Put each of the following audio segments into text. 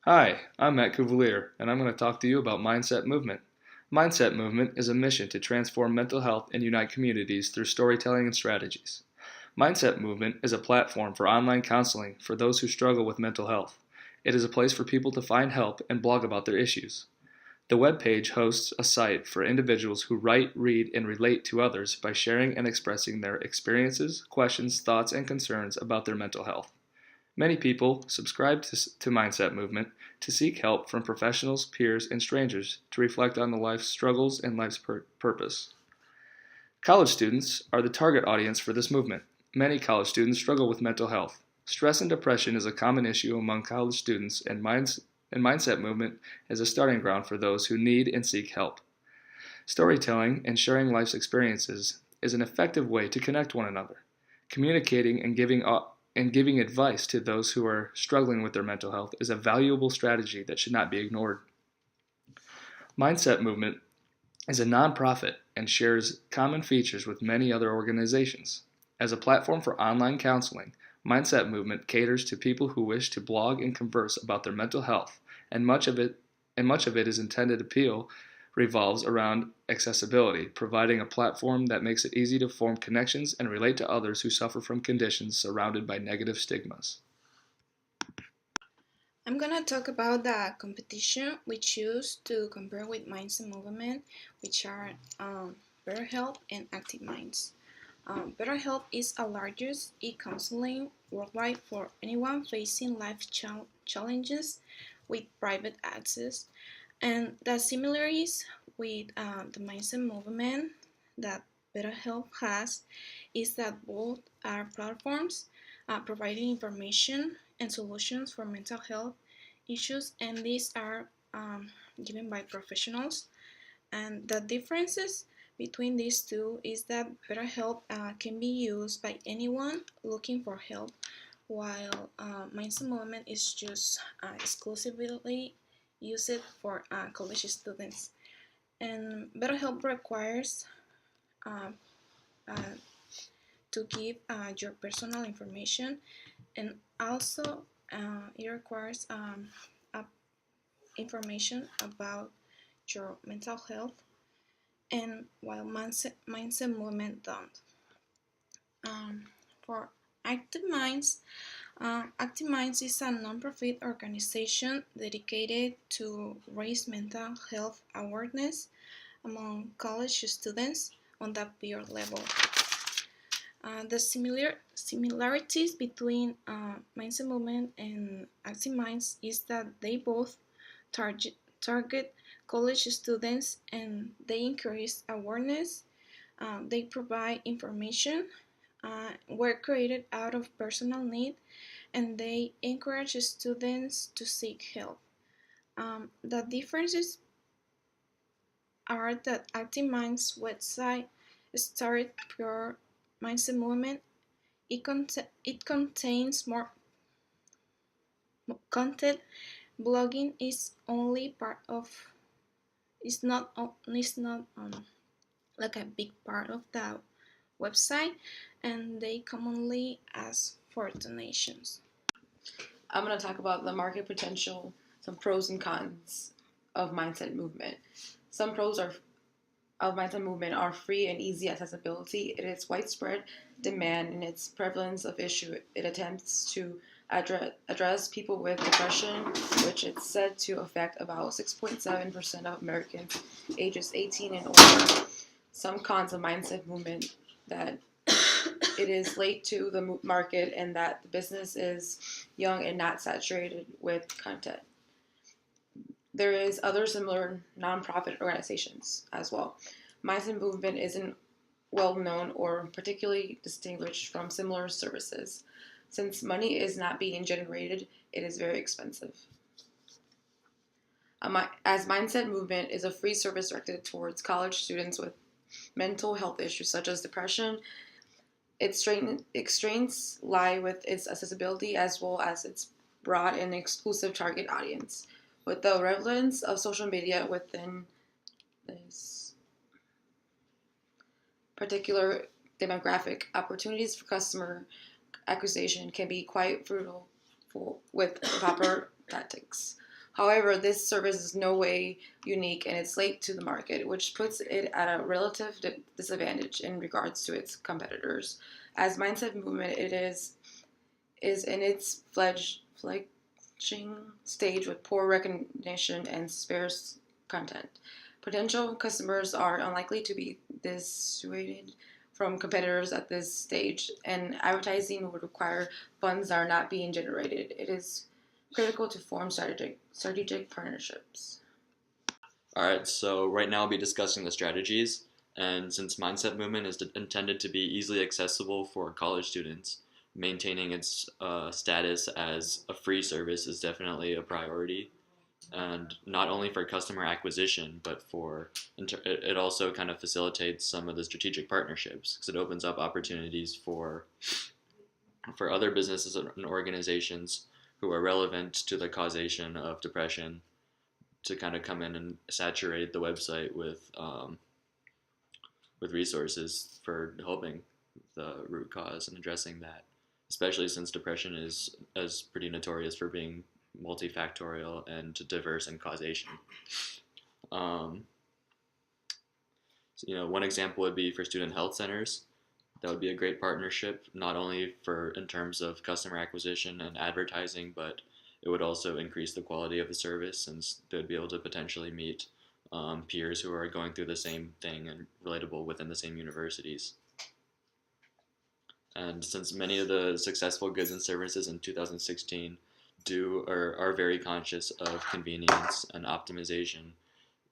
Hi, I'm Matt Cuvalier, and I'm going to talk to you about Mindset Movement. Mindset Movement is a mission to transform mental health and unite communities through storytelling and strategies. Mindset Movement is a platform for online counseling for those who struggle with mental health. It is a place for people to find help and blog about their issues. The webpage hosts a site for individuals who write, read, and relate to others by sharing and expressing their experiences, questions, thoughts, and concerns about their mental health. Many people subscribe to Mindset Movement to seek help from professionals, peers, and strangers to reflect on the life's struggles and life's purpose. College students are the target audience for this movement. Many college students struggle with mental health. Stress and depression is a common issue among college students, and Mindset Movement is a starting ground for those who need and seek help. Storytelling and sharing life's experiences is an effective way to connect one another. Communicating and giving advice to those who are struggling with their mental health is a valuable strategy that should not be ignored. Mindset Movement is a nonprofit and shares common features with many other organizations. As a platform for online counseling, Mindset Movement caters to people who wish to blog and converse about their mental health, and much of it is intended appeal revolves around accessibility, providing a platform that makes it easy to form connections and relate to others who suffer from conditions surrounded by negative stigmas. I'm gonna talk about the competition we choose to compare with Minds and Movement, which are BetterHelp and Active Minds. BetterHelp is a largest e-counseling worldwide for anyone facing life challenges with private access. And the similarities with the Minds and Movement that BetterHelp has is that both are platforms providing information and solutions for mental health issues, and these are given by professionals. And the differences between these two is that BetterHelp can be used by anyone looking for help, while Minds and Movement is just exclusively used for college students. And BetterHelp requires uh, uh, to give your personal information, and also it requires information about your mental health, and while mindset movement don't. Um, for Active Minds, Active Minds is a non-profit organization dedicated to raise mental health awareness among college students on the peer level. The similarities between Mindset Movement and Active Minds is that they both target college students, and they increase awareness. They provide information, were created out of personal need, and they encourage students to seek help. The differences are that Active Minds website started pure mindset movement. It contains more content. Blogging is only part of. It's not like a big part of the website, and they commonly ask for donations. I'm going to talk about the market potential, some pros and cons of mindset movement. Some pros are of mindset movement are free and easy accessibility. It is widespread demand in its prevalence of issue. It attempts to address people with depression, which it's said to affect about 6.7% of Americans ages 18 and older. Some cons of mindset movement that it is late to the market and that the business is young and not saturated with content. There is other similar nonprofit organizations as well. Mindset Movement isn't well known or particularly distinguished from similar services. Since money is not being generated, it is very expensive. As Mindset Movement is a free service directed towards college students with mental health issues such as depression, its strengths lie with its accessibility as well as its broad and exclusive target audience. With the relevance of social media within this particular demographic, opportunities for customer acquisition can be quite fruitful with proper tactics. However, this service is no way unique and it's late to the market, which puts it at a relative disadvantage in regards to its competitors. As Mindset Movement, it is in its fledgling stage with poor recognition and sparse content. Potential customers are unlikely to be dissuaded from competitors at this stage, and advertising would require funds that are not being generated. It is critical to form strategic partnerships. All right, so right now I'll be discussing the strategies. And since Mindset Movement is intended to be easily accessible for college students, maintaining its status as a free service is definitely a priority. And not only for customer acquisition, but it also kind of facilitates some of the strategic partnerships because it opens up opportunities for other businesses and organizations who are relevant to the causation of depression to kind of come in and saturate the website with resources for helping the root cause and addressing that, especially since depression is pretty notorious for being multifactorial and diverse in causation. So, one example would be for student health centers. That would be a great partnership, not only in terms of customer acquisition and advertising, but it would also increase the quality of the service since they would be able to potentially meet peers who are going through the same thing and relatable within the same universities. And since many of the successful goods and services in 2016 are very conscious of convenience and optimization,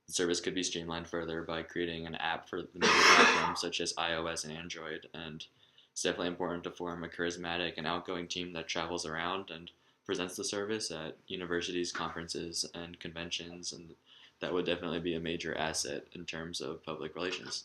the service could be streamlined further by creating an app for the major platforms such as iOS and Android. And it's definitely important to form a charismatic and outgoing team that travels around and presents the service at universities, conferences, and conventions, and that would definitely be a major asset in terms of public relations.